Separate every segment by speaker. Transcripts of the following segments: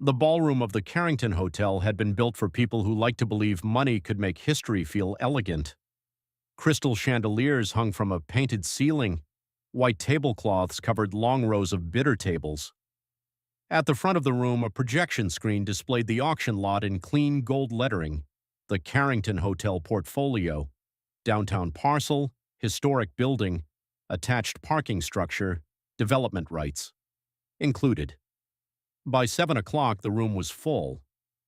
Speaker 1: The ballroom of the Carrington Hotel had been built for people who liked to believe money could make history feel elegant. Crystal chandeliers hung from a painted ceiling. White tablecloths covered long rows of bidder tables. At the front of the room, a projection screen displayed the auction lot in clean gold lettering, the Carrington Hotel Portfolio, downtown parcel, historic building, attached parking structure, development rights. Included. By 7 o'clock, the room was full.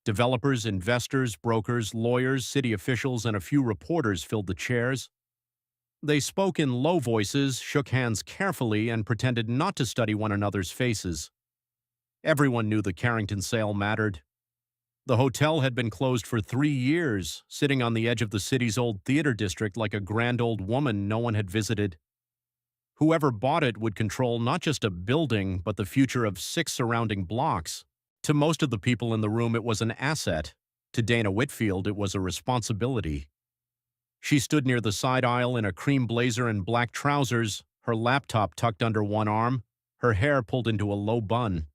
Speaker 1: Developers, investors, brokers, lawyers, city officials, and a few reporters filled the chairs. They spoke in low voices, shook hands carefully, and pretended not to study one another's faces. Everyone knew the Carrington sale mattered. The hotel had been closed for 3 years, sitting on the edge of the city's old theater district like a grand old woman no one had visited. Whoever bought it would control not just a building, but the future of 6 surrounding blocks. To most of the people in the room, it was an asset. To Dana Whitfield, it was a responsibility. She stood near the side aisle in a cream blazer and black trousers, her laptop tucked under one arm, her hair pulled into a low bun.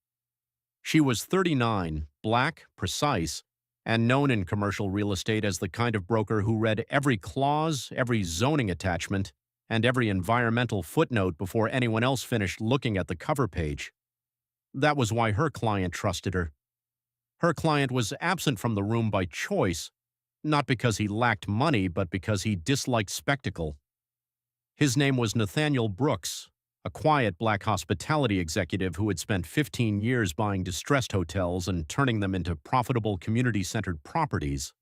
Speaker 1: She was 39, black, precise, and known in commercial real estate as the kind of broker who read every clause, every zoning attachment, and every environmental footnote before anyone else finished looking at the cover page. That was why her client trusted her. Her client was absent from the room by choice, not because he lacked money, but because he disliked spectacle. His name was Nathaniel Brooks, a quiet black hospitality executive who had spent 15 years buying distressed hotels and turning them into profitable community-centered properties.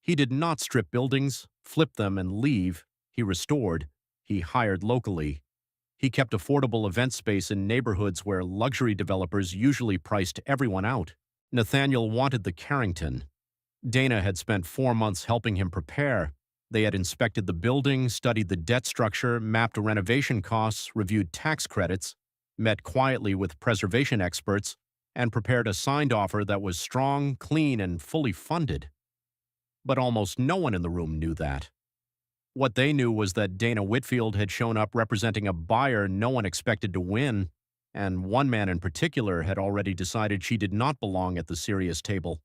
Speaker 1: He did not strip buildings, flip them, and leave. He restored. He hired locally. He kept affordable event space in neighborhoods where luxury developers usually priced everyone out. Nathaniel wanted the Carrington. Dana had spent 4 months helping him prepare. They had inspected the building, studied the debt structure, mapped renovation costs, reviewed tax credits, met quietly with preservation experts, and prepared a signed offer that was strong, clean, and fully funded. But almost no one in the room knew that. What they knew was that Dana Whitfield had shown up representing a buyer no one expected to win, and one man in particular had already decided she did not belong at the serious table.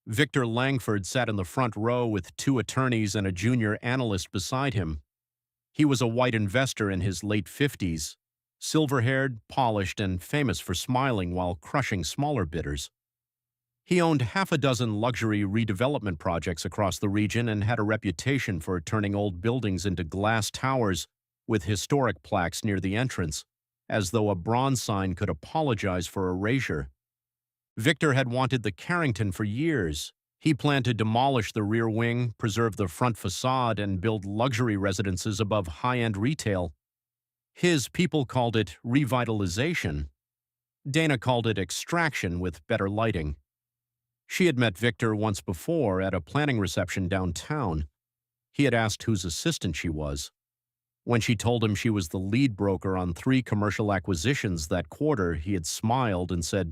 Speaker 1: Victor Langford sat in the front row with 2 attorneys and a junior analyst beside him. He was a white investor in his late 50s, silver-haired, polished, and famous for smiling while crushing smaller bidders. He owned half a dozen luxury redevelopment projects across the region and had a reputation for turning old buildings into glass towers with historic plaques near the entrance, as though a bronze sign could apologize for erasure. Victor had wanted the Carrington for years. He planned to demolish the rear wing, preserve the front facade, and build luxury residences above high-end retail. His people called it revitalization. Dana called it extraction with better lighting. She had met Victor once before at a planning reception downtown. He had asked whose assistant she was. When she told him she was the lead broker on 3 commercial acquisitions that quarter, he had smiled and said,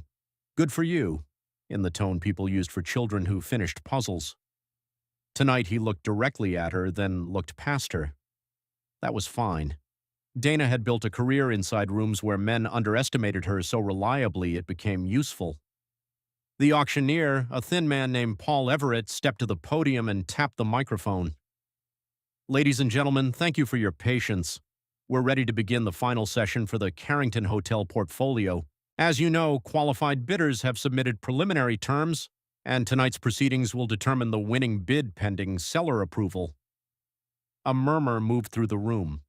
Speaker 1: "Good for you," in the tone people used for children who finished puzzles. Tonight he looked directly at her, then looked past her. That was fine. Dana had built a career inside rooms where men underestimated her so reliably it became useful. The auctioneer, a thin man named Paul Everett, stepped to the podium and tapped the microphone. "Ladies and gentlemen, thank you for your patience. We're ready to begin the final session for the Carrington Hotel portfolio. As you know, qualified bidders have submitted preliminary terms, and tonight's proceedings will determine the winning bid pending seller approval." A murmur moved through the room.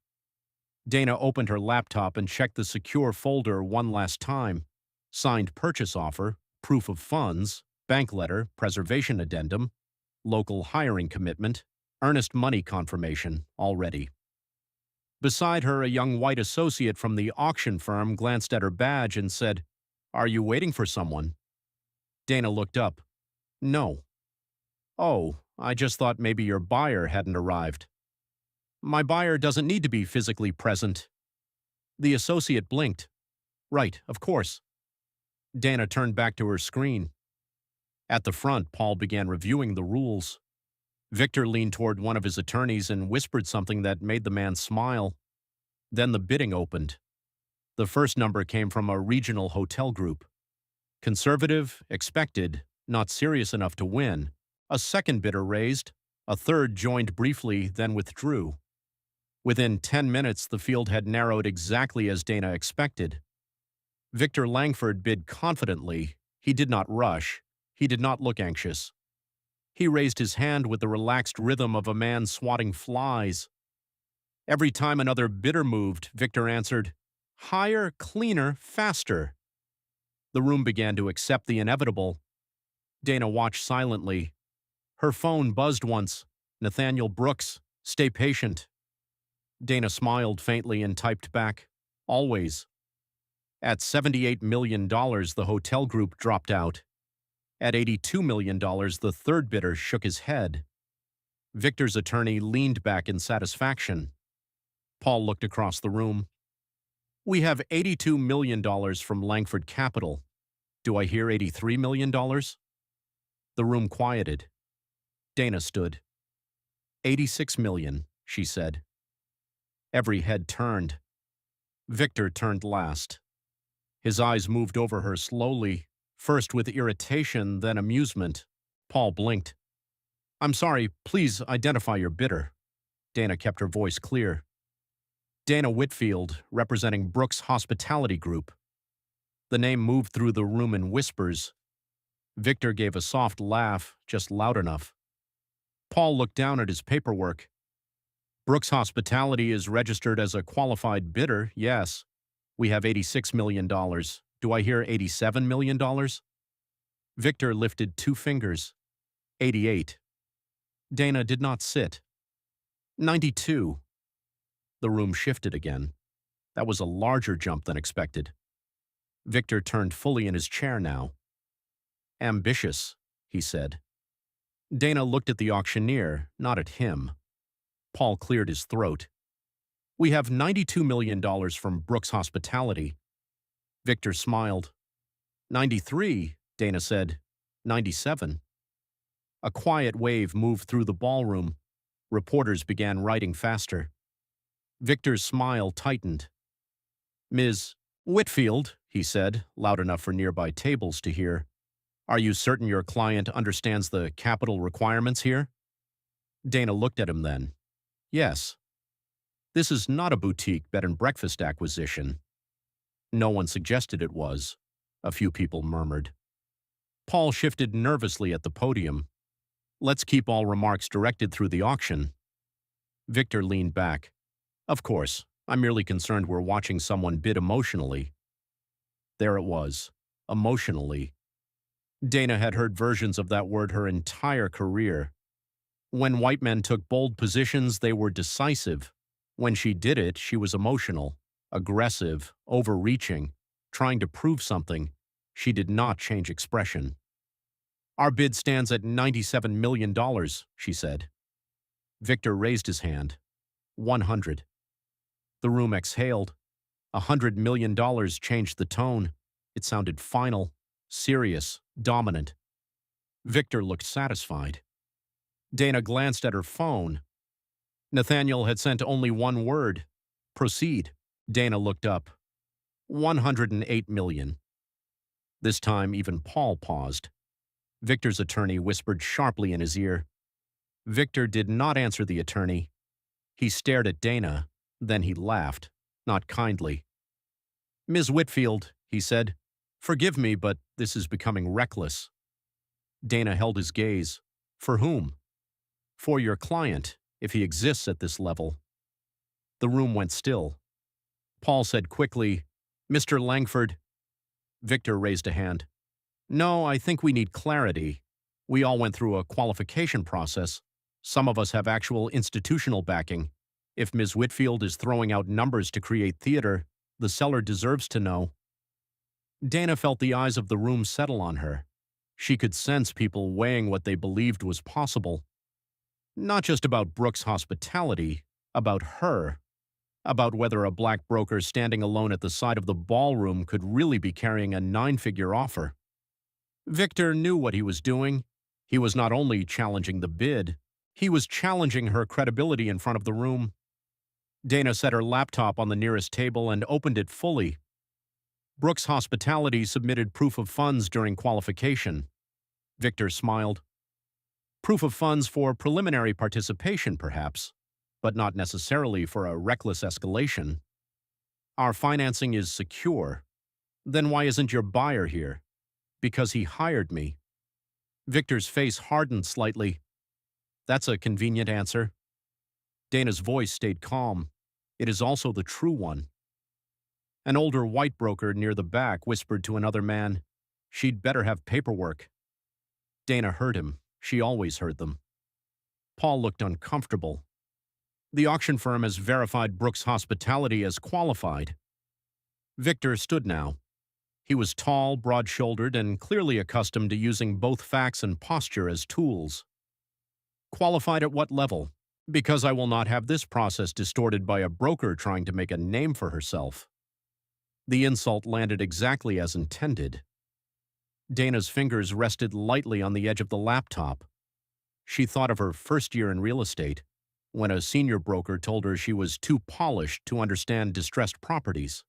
Speaker 1: Dana opened her laptop and checked the secure folder one last time. Signed purchase offer, proof of funds, bank letter, preservation addendum, local hiring commitment, earnest money confirmation, all ready. Beside her, a young white associate from the auction firm glanced at her badge and said, "Are you waiting for someone?" Dana looked up. "No." "Oh, I just thought maybe your buyer hadn't arrived." "My buyer doesn't need to be physically present." The associate blinked. "Right, of course." Dana turned back to her screen. At the front, Paul began reviewing the rules. Victor leaned toward one of his attorneys and whispered something that made the man smile. Then the bidding opened. The first number came from a regional hotel group. Conservative, expected, not serious enough to win. A second bidder raised. A third joined briefly, then withdrew. Within 10 minutes, the field had narrowed exactly as Dana expected. Victor Langford bid confidently. He did not rush. He did not look anxious. He raised his hand with the relaxed rhythm of a man swatting flies. Every time another bidder moved, Victor answered, "Higher, cleaner, faster." The room began to accept the inevitable. Dana watched silently. Her phone buzzed once. Nathaniel Brooks, stay patient. Dana smiled faintly and typed back, always. At $78 million, the hotel group dropped out. At $82 million, the third bidder shook his head. Victor's attorney leaned back in satisfaction. Paul looked across the room. We have $82 million from Langford Capital. Do I hear $83 million? The room quieted. Dana stood. $86 million, she said. Every head turned. Victor turned last. His eyes moved over her slowly, first with irritation, then amusement. Paul blinked. I'm sorry, please identify your bidder. Dana kept her voice clear. Dana Whitfield, representing Brooks Hospitality Group. The name moved through the room in whispers. Victor gave a soft laugh, just loud enough. Paul looked down at his paperwork. Brooks Hospitality is registered as a qualified bidder, yes. We have $86 million. Do I hear $87 million? Victor lifted 2 fingers. 88. Dana did not sit. 92. The room shifted again. That was a larger jump than expected. Victor turned fully in his chair now. Ambitious, he said. Dana looked at the auctioneer, not at him. Paul cleared his throat. We have $92 million from Brooks Hospitality. Victor smiled. 93, Dana said. 97. A quiet wave moved through the ballroom. Reporters began writing faster. Victor's smile tightened. Ms. Whitfield, he said, loud enough for nearby tables to hear. Are you certain your client understands the capital requirements here? Dana looked at him then. Yes. This is not a boutique bed and breakfast acquisition. No one suggested it was. A few people murmured. Paul shifted nervously at the podium. Let's keep all remarks directed through the auction. Victor leaned back. Of course, I'm merely concerned we're watching someone bid emotionally. There it was. Emotionally. Dana had heard versions of that word her entire career. When white men took bold positions, they were decisive. When she did it, she was emotional, aggressive, overreaching, trying to prove something. She did not change expression. Our bid stands at $97 million, she said. Victor raised his hand. 100. The room exhaled. $100 million changed the tone. It sounded final, serious, dominant. Victor looked satisfied. Dana glanced at her phone. Nathaniel had sent only one word. Proceed. Dana looked up. 108 million. This time, even Paul paused. Victor's attorney whispered sharply in his ear. Victor did not answer the attorney. He stared at Dana, then he laughed, not kindly. Ms. Whitfield, he said, forgive me, but this is becoming reckless. Dana held his gaze. For whom? For your client, if he exists at this level. The room went still. Paul said quickly, Mr. Langford. Victor raised a hand. No, I think we need clarity. We all went through a qualification process. Some of us have actual institutional backing. If Ms. Whitfield is throwing out numbers to create theater, the seller deserves to know. Dana felt the eyes of the room settle on her. She could sense people weighing what they believed was possible. Not just about Brooks' hospitality, about her. About whether a black broker standing alone at the side of the ballroom could really be carrying a 9-figure offer. Victor knew what he was doing. He was not only challenging the bid, he was challenging her credibility in front of the room. Dana set her laptop on the nearest table and opened it fully. Brooks Hospitality submitted proof of funds during qualification. Victor smiled. Proof of funds for preliminary participation, perhaps, but not necessarily for a reckless escalation. Our financing is secure. Then why isn't your buyer here? Because he hired me. Victor's face hardened slightly. That's a convenient answer. Dana's voice stayed calm. It is also the true one. An older white broker near the back whispered to another man, "She'd better have paperwork." Dana heard him. She always heard them. Paul looked uncomfortable. The auction firm has verified Brooks Hospitality as qualified. Victor stood now. He was tall, broad-shouldered, and clearly accustomed to using both facts and posture as tools. Qualified at what level? Because I will not have this process distorted by a broker trying to make a name for herself. The insult landed exactly as intended. Dana's fingers rested lightly on the edge of the laptop. She thought of her first year in real estate, when a senior broker told her she was too polished to understand distressed properties.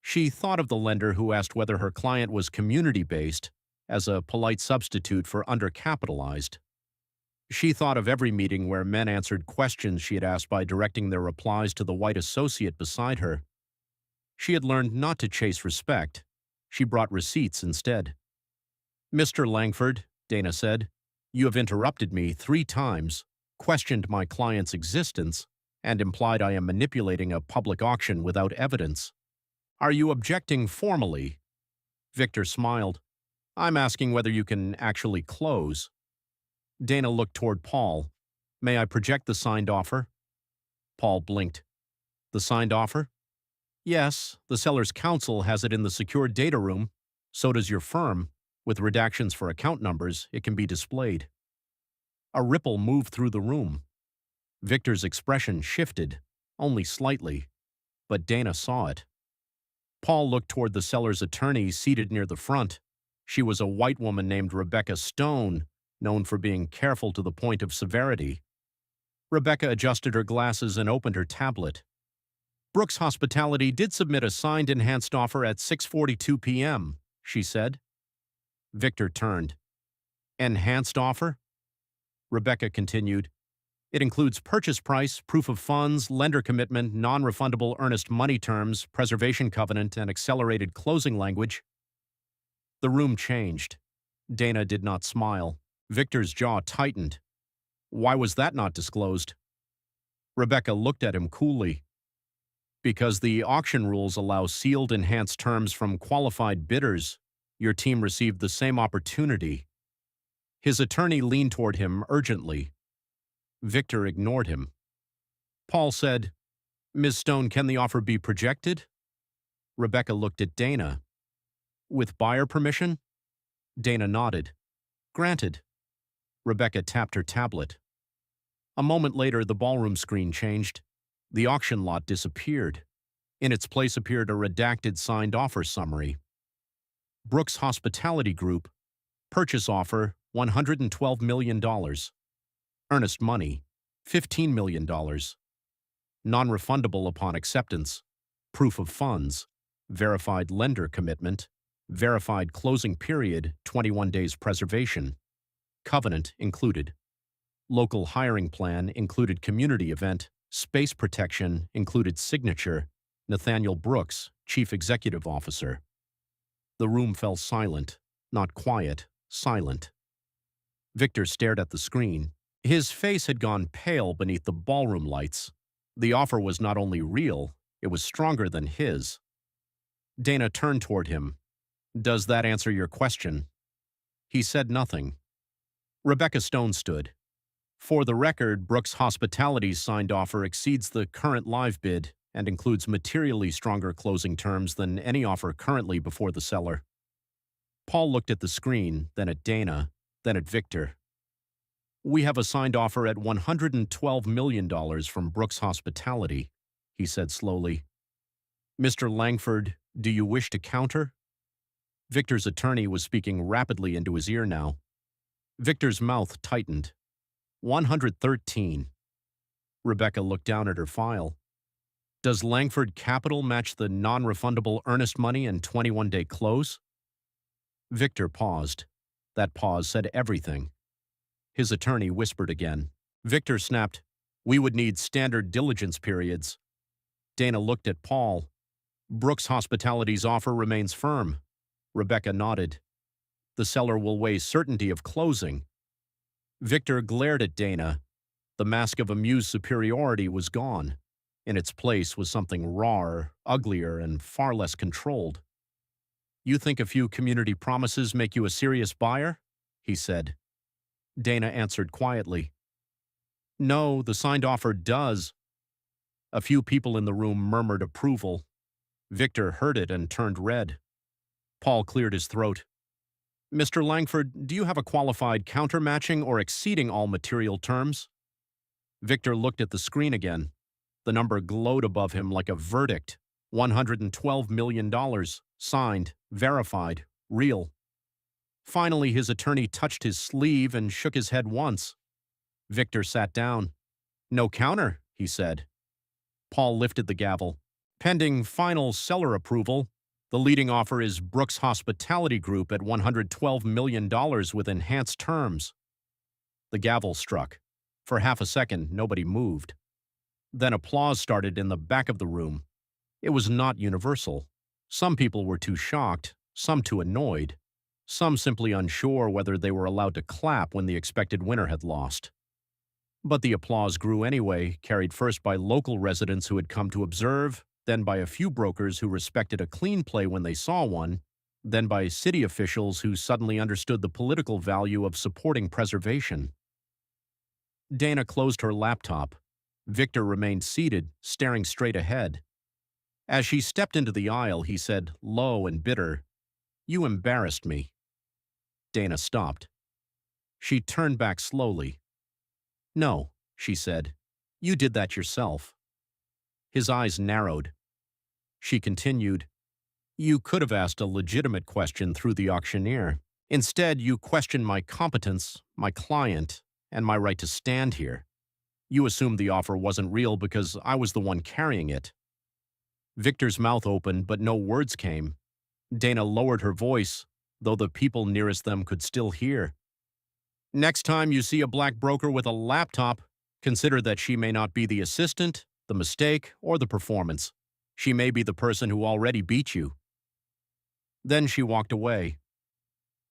Speaker 1: She thought of the lender who asked whether her client was community-based as a polite substitute for undercapitalized. She thought of every meeting where men answered questions she had asked by directing their replies to the white associate beside her. She had learned not to chase respect. She brought receipts instead. "Mr. Langford," Dana said, "you have interrupted me 3 times, questioned my client's existence, and implied I am manipulating a public auction without evidence. Are you objecting formally?" Victor smiled. "I'm asking whether you can actually close." Dana looked toward Paul. "May I project the signed offer?" Paul blinked. "The signed offer?" "Yes, the seller's counsel has it in the secured data room. So does your firm. With redactions for account numbers, it can be displayed." A ripple moved through the room. Victor's expression shifted, only slightly, but Dana saw it. Paul looked toward the seller's attorney seated near the front. She was a white woman named Rebecca Stone, known for being careful to the point of severity. Rebecca adjusted her glasses and opened her tablet. "Brooks Hospitality did submit a signed enhanced offer at 6:42 p.m., she said. Victor turned. "Enhanced offer?" Rebecca continued. "It includes purchase price, proof of funds, lender commitment, non-refundable earnest money terms, preservation covenant, and accelerated closing language." The room changed. Dana did not smile. Victor's jaw tightened. "Why was that not disclosed?" Rebecca looked at him coolly. "Because the auction rules allow sealed enhanced terms from qualified bidders. Your team received the same opportunity." His attorney leaned toward him urgently. Victor ignored him. Paul said, "Ms. Stone, can the offer be projected?" Rebecca looked at Dana. "With buyer permission?" Dana nodded. "Granted." Rebecca tapped her tablet. A moment later, the ballroom screen changed. The auction lot disappeared. In its place appeared a redacted signed offer summary. Brooks Hospitality Group. Purchase offer, $112 million. Earnest money, $15 million. Non-refundable upon acceptance. Proof of funds. Verified lender commitment. Verified closing period, 21 days preservation. Covenant included. Local hiring plan included community event. Space protection included signature. Nathaniel Brooks, Chief Executive Officer. The room fell silent. Not quiet, silent. Victor stared at the screen. His face had gone pale beneath the ballroom lights. The offer was not only real, it was stronger than his. Dana turned toward him. "Does that answer your question?" He said nothing. Rebecca Stone stood. "For the record, Brooks Hospitality's signed offer exceeds the current live bid and includes materially stronger closing terms than any offer currently before the seller." Paul looked at the screen, then at Dana, then at Victor. "We have a signed offer at $112 million from Brooks Hospitality," he said slowly. "Mr. Langford, do you wish to counter?" Victor's attorney was speaking rapidly into his ear now. Victor's mouth tightened. 113. Rebecca looked down at her file. Does Langford Capital match the non-refundable earnest money and 21-day close? Victor paused. That pause said everything. His attorney whispered again. Victor snapped, "We would need standard diligence periods." Dana looked at Paul. "Brooks Hospitality's offer remains firm." Rebecca nodded. "The seller will weigh certainty of closing." Victor glared at Dana. The mask of amused superiority was gone. In its place was something rawer, uglier, and far less controlled. "You think a few community promises make you a serious buyer?" he said. Dana answered quietly. "No, the signed offer does." A few people in the room murmured approval. Victor heard it and turned red. Paul cleared his throat. "Mr. Langford, do you have a qualified counter-matching or exceeding all material terms?" Victor looked at the screen again. The number glowed above him like a verdict. $112 million. Signed, verified, real. Finally, his attorney touched his sleeve and shook his head once. Victor sat down. "No counter," he said. Paul lifted the gavel. "Pending final seller approval, the leading offer is Brooks Hospitality Group at $112 million with enhanced terms." The gavel struck. For half a second, nobody moved. Then applause started in the back of the room. It was not universal. Some people were too shocked, some too annoyed, some simply unsure whether they were allowed to clap when the expected winner had lost. But the applause grew anyway, carried first by local residents who had come to observe, then by a few brokers who respected a clean play when they saw one, then by city officials who suddenly understood the political value of supporting preservation. Dana closed her laptop. Victor remained seated, staring straight ahead. As she stepped into the aisle, he said, low and bitter, "You embarrassed me." Dana stopped. She turned back slowly. "No," she said, "you did that yourself." His eyes narrowed. She continued, "You could have asked a legitimate question through the auctioneer. Instead, you questioned my competence, my client, and my right to stand here. You assumed the offer wasn't real because I was the one carrying it." Victor's mouth opened, but no words came. Dana lowered her voice, though the people nearest them could still hear. "Next time you see a black broker with a laptop, consider that she may not be the assistant, the mistake, or the performance. She may be the person who already beat you." Then she walked away.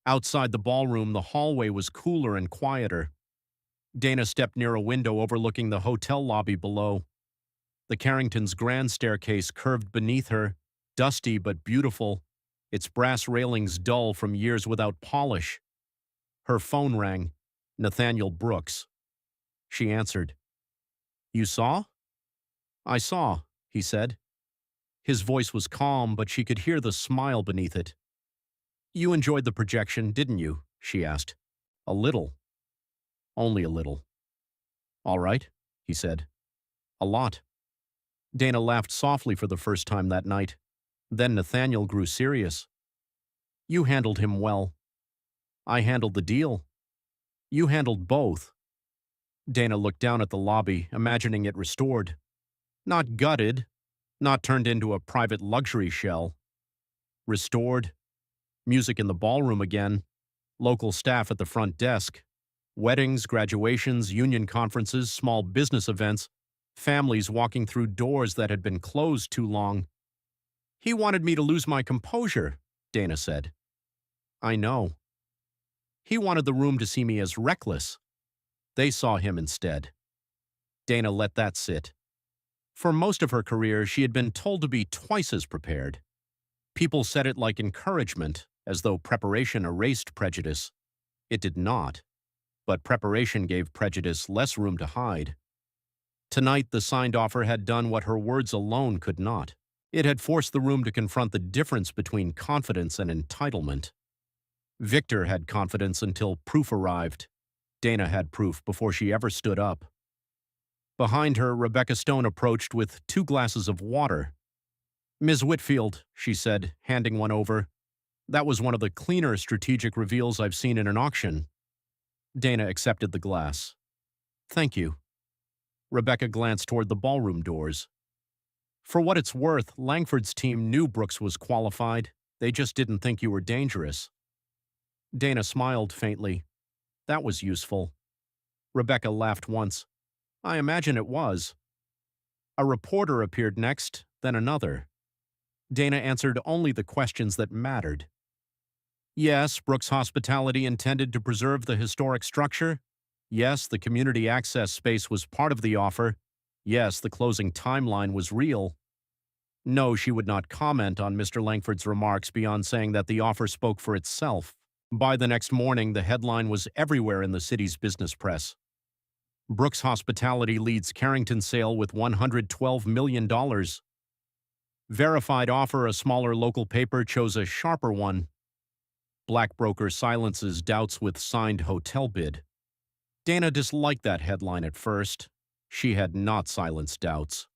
Speaker 1: Outside the ballroom, the hallway was cooler and quieter. Dana stepped near a window overlooking the hotel lobby below. The Carrington's grand staircase curved beneath her, dusty but beautiful, its brass railings dull from years without polish. Her phone rang. Nathaniel Brooks. She answered. "You saw?" "I saw," he said. His voice was calm, but she could hear the smile beneath it. "You enjoyed the projection, didn't you?" she asked. "A little." "Only a little." "All right," he said. "A lot." Dana laughed softly for the first time that night. Then Nathaniel grew serious. "You handled him well." "I handled the deal." "You handled both." Dana looked down at the lobby, imagining it restored. Not gutted, not turned into a private luxury shell. Restored. Music in the ballroom again. Local staff at the front desk. Weddings, graduations, union conferences, small business events. Families walking through doors that had been closed too long. "He wanted me to lose my composure," Dana said. "I know." "He wanted the room to see me as reckless." They saw him instead. Dana let that sit. For most of her career, she had been told to be twice as prepared. People said it like encouragement, as though preparation erased prejudice. It did not. But preparation gave prejudice less room to hide. Tonight, the signed offer had done what her words alone could not. It had forced the room to confront the difference between confidence and entitlement. Victor had confidence until proof arrived. Dana had proof before she ever stood up. Behind her, Rebecca Stone approached with 2 glasses of water. "Ms. Whitfield," she said, handing one over. "That was one of the cleaner strategic reveals I've seen in an auction." Dana accepted the glass. "Thank you." Rebecca glanced toward the ballroom doors. For what it's worth, Langford's team knew Brooks was qualified. They just didn't think you were dangerous. Dana smiled faintly. That was useful. Rebecca laughed once. I imagine it was. A reporter appeared next, then another. Dana answered only the questions that mattered. Yes, Brooks Hospitality intended to preserve the historic structure. Yes, the community access space was part of the offer. Yes, the closing timeline was real. No, she would not comment on Mr. Langford's remarks beyond saying that the offer spoke for itself. By the next morning, the headline was everywhere in the city's business press. Brooks Hospitality leads Carrington sale with $112 million. Verified offer, a smaller local paper chose a sharper one. Black broker silences doubts with signed hotel bid. Dana disliked that headline at first. She had not silenced doubts.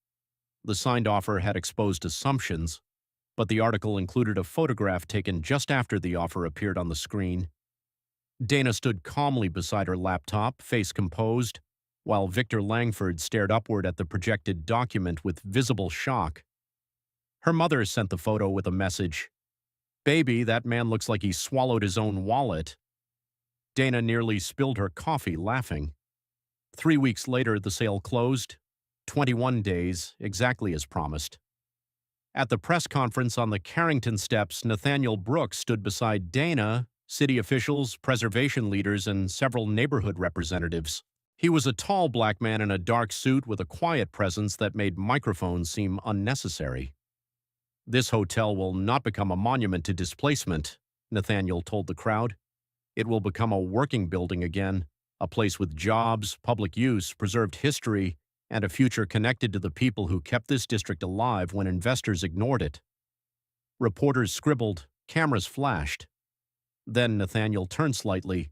Speaker 1: The signed offer had exposed assumptions, but the article included a photograph taken just after the offer appeared on the screen. Dana stood calmly beside her laptop, face composed, while Victor Langford stared upward at the projected document with visible shock. Her mother sent the photo with a message. Baby, that man looks like he swallowed his own wallet. Dana nearly spilled her coffee laughing. 3 weeks later, the sale closed. 21 days, exactly as promised. At the press conference on the Carrington steps, Nathaniel Brooks stood beside Dana, city officials, preservation leaders, and several neighborhood representatives. He was a tall black man in a dark suit with a quiet presence that made microphones seem unnecessary. This hotel will not become a monument to displacement, Nathaniel told the crowd. It will become a working building again, a place with jobs, public use, preserved history, and a future connected to the people who kept this district alive when investors ignored it. Reporters scribbled, cameras flashed. Then Nathaniel turned slightly.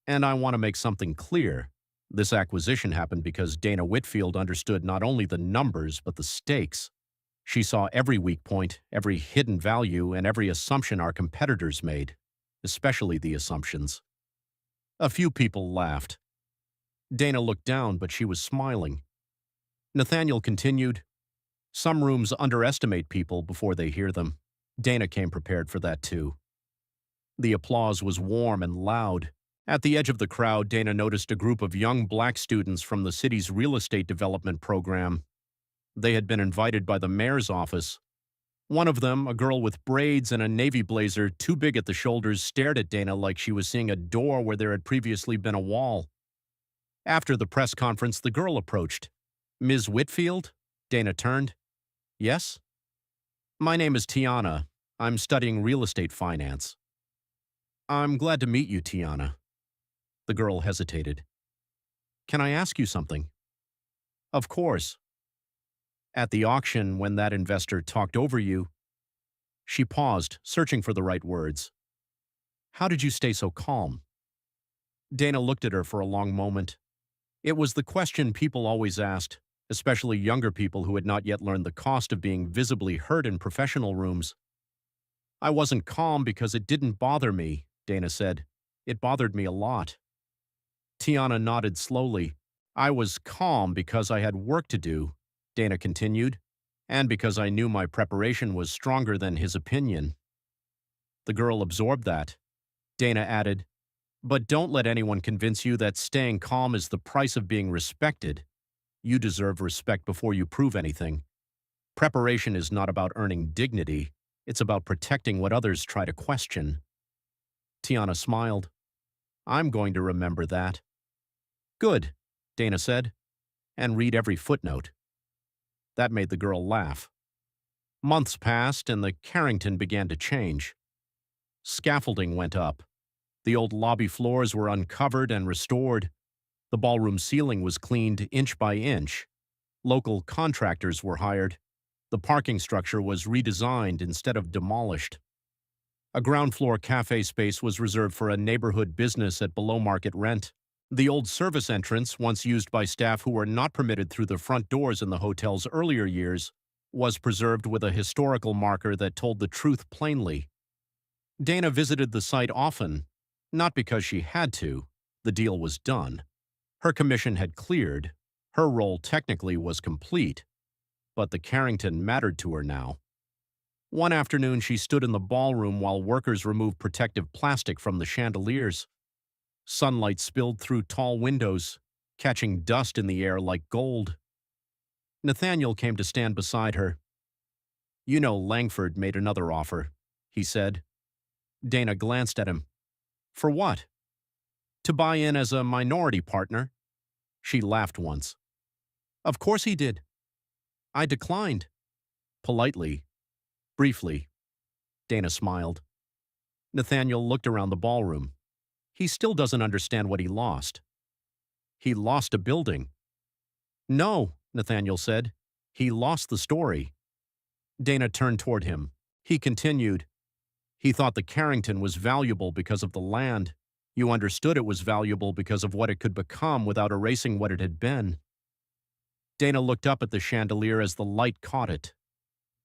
Speaker 1: And I want to make something clear. This acquisition happened because Dana Whitfield understood not only the numbers but the stakes. She saw every weak point, every hidden value, and every assumption our competitors made, especially the assumptions. A few people laughed. Dana looked down, but she was smiling. Nathaniel continued, Some rooms underestimate people before they hear them. Dana came prepared for that too. The applause was warm and loud. At the edge of the crowd, Dana noticed a group of young black students from the city's real estate development program. They had been invited by the mayor's office. One of them, a girl with braids and a navy blazer too big at the shoulders, stared at Dana like she was seeing a door where there had previously been a wall. After the press conference, the girl approached. Ms. Whitfield? Dana turned. Yes? My name is Tiana. I'm studying real estate finance. I'm glad to meet you, Tiana. The girl hesitated. Can I ask you something? Of course. At the auction, when that investor talked over you, she paused, searching for the right words. How did you stay so calm? Dana looked at her for a long moment. It was the question people always asked, especially younger people who had not yet learned the cost of being visibly hurt in professional rooms. I wasn't calm because it didn't bother me, Dana said. It bothered me a lot. Tiana nodded slowly. I was calm because I had work to do, Dana continued, and because I knew my preparation was stronger than his opinion. The girl absorbed that. Dana added, But don't let anyone convince you that staying calm is the price of being respected. You deserve respect before you prove anything. Preparation is not about earning dignity. It's about protecting what others try to question. Tiana smiled. I'm going to remember that. Good, Dana said, and read every footnote. That made the girl laugh. Months passed, and the Carrington began to change. Scaffolding went up. The old lobby floors were uncovered and restored. The ballroom ceiling was cleaned inch by inch. Local contractors were hired. The parking structure was redesigned instead of demolished. A ground-floor cafe space was reserved for a neighborhood business at below-market rent. The old service entrance, once used by staff who were not permitted through the front doors in the hotel's earlier years, was preserved with a historical marker that told the truth plainly. Dana visited the site often, not because she had to. The deal was done. Her commission had cleared. Her role technically was complete. but the Carrington mattered to her now. One afternoon, she stood in the ballroom while workers removed protective plastic from the chandeliers. Sunlight spilled through tall windows, catching dust in the air like gold. Nathaniel came to stand beside her. "You know Langford made another offer," he said. Dana glanced at him. "For what?" "To buy in as a minority partner." She laughed once. "Of course he did." "I declined." Politely. Briefly. Dana smiled. Nathaniel looked around the ballroom. He still doesn't understand what he lost. He lost a building. "No," Nathaniel said. "He lost the story." Dana turned toward him. He continued. "He thought the Carrington was valuable because of the land. You understood it was valuable because of what it could become without erasing what it had been." Dana looked up at the chandelier as the light caught it.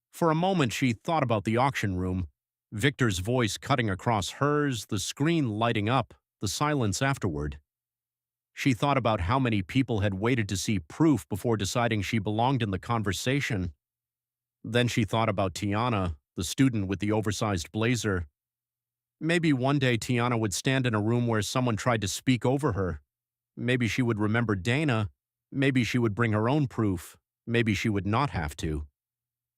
Speaker 1: For a moment she thought about the auction room, Victor's voice cutting across hers, the screen lighting up, the silence afterward. She thought about how many people had waited to see proof before deciding she belonged in the conversation. Then she thought about Tiana, the student with the oversized blazer. Maybe one day Tiana would stand in a room where someone tried to speak over her. Maybe she would remember Dana. Maybe she would bring her own proof. Maybe she would not have to.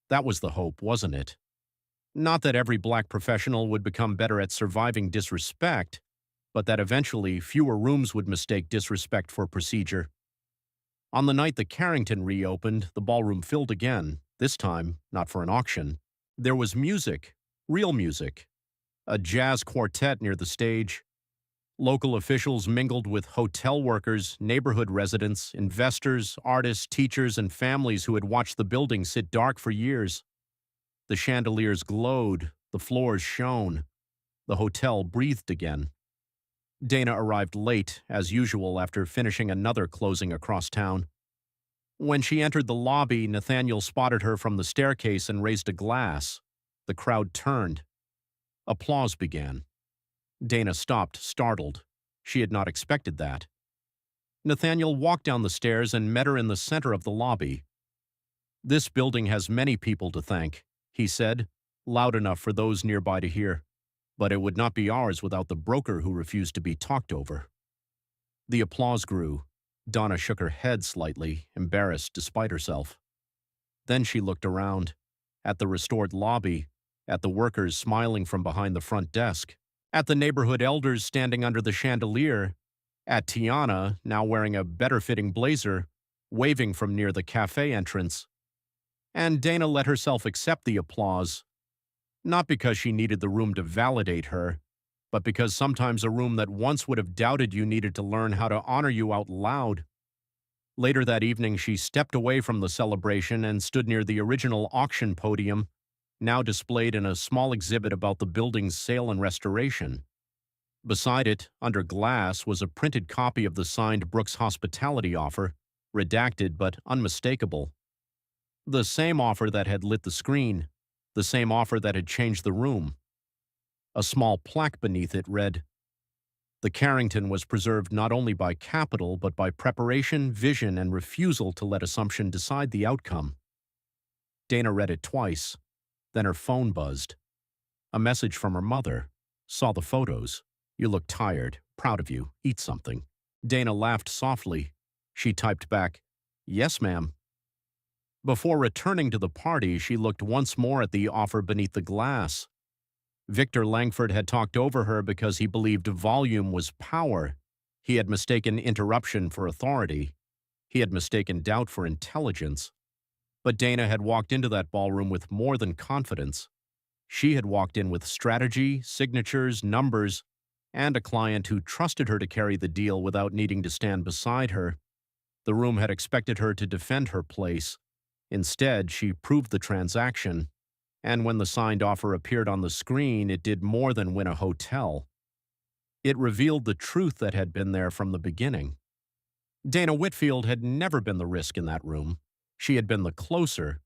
Speaker 1: That was the hope, wasn't it? Not that every black professional would become better at surviving disrespect, but that eventually fewer rooms would mistake disrespect for procedure. On the night the Carrington reopened, the ballroom filled again, this time not for an auction. There was music, real music. A jazz quartet near the stage. Local officials mingled with hotel workers, neighborhood residents, investors, artists, teachers, and families who had watched the building sit dark for years. The chandeliers glowed, the floors shone. The hotel breathed again. Dana arrived late, as usual, after finishing another closing across town. When she entered the lobby, Nathaniel spotted her from the staircase and raised a glass. The crowd turned. Applause began. Dana stopped, startled. She had not expected that. Nathaniel walked down the stairs and met her in the center of the lobby. "This building has many people to thank," he said, loud enough for those nearby to hear. "But it would not be ours without the broker who refused to be talked over." The applause grew. Donna shook her head slightly, embarrassed despite herself. Then she looked around, at the restored lobby, at the workers smiling from behind the front desk, at the neighborhood elders standing under the chandelier, at Tiana, now wearing a better-fitting blazer, waving from near the cafe entrance. And Dana let herself accept the applause, not because she needed the room to validate her, but because sometimes a room that once would have doubted you needed to learn how to honor you out loud. Later that evening, she stepped away from the celebration and stood near the original auction podium, now displayed in a small exhibit about the building's sale and restoration. Beside it, under glass, was a printed copy of the signed Brooks hospitality offer, redacted but unmistakable. The same offer that had lit the screen, the same offer that had changed the room. A small plaque beneath it read, "The Carrington was preserved not only by capital but by preparation, vision, and refusal to let assumption decide the outcome." Dana read it twice. Then her phone buzzed. A message from her mother. "Saw the photos. You look tired. Proud of you. Eat something." Dana laughed softly. She typed back, "Yes, ma'am." Before returning to the party, she looked once more at the offer beneath the glass. Victor Langford had talked over her because he believed volume was power. He had mistaken interruption for authority. He had mistaken doubt for intelligence. But Dana had walked into that ballroom with more than confidence. She had walked in with strategy, signatures, numbers, and a client who trusted her to carry the deal without needing to stand beside her. The room had expected her to defend her place. Instead, she proved the transaction. And when the signed offer appeared on the screen, it did more than win a hotel. It revealed the truth that had been there from the beginning. Dana Whitfield had never been the risk in that room. She had been the closer,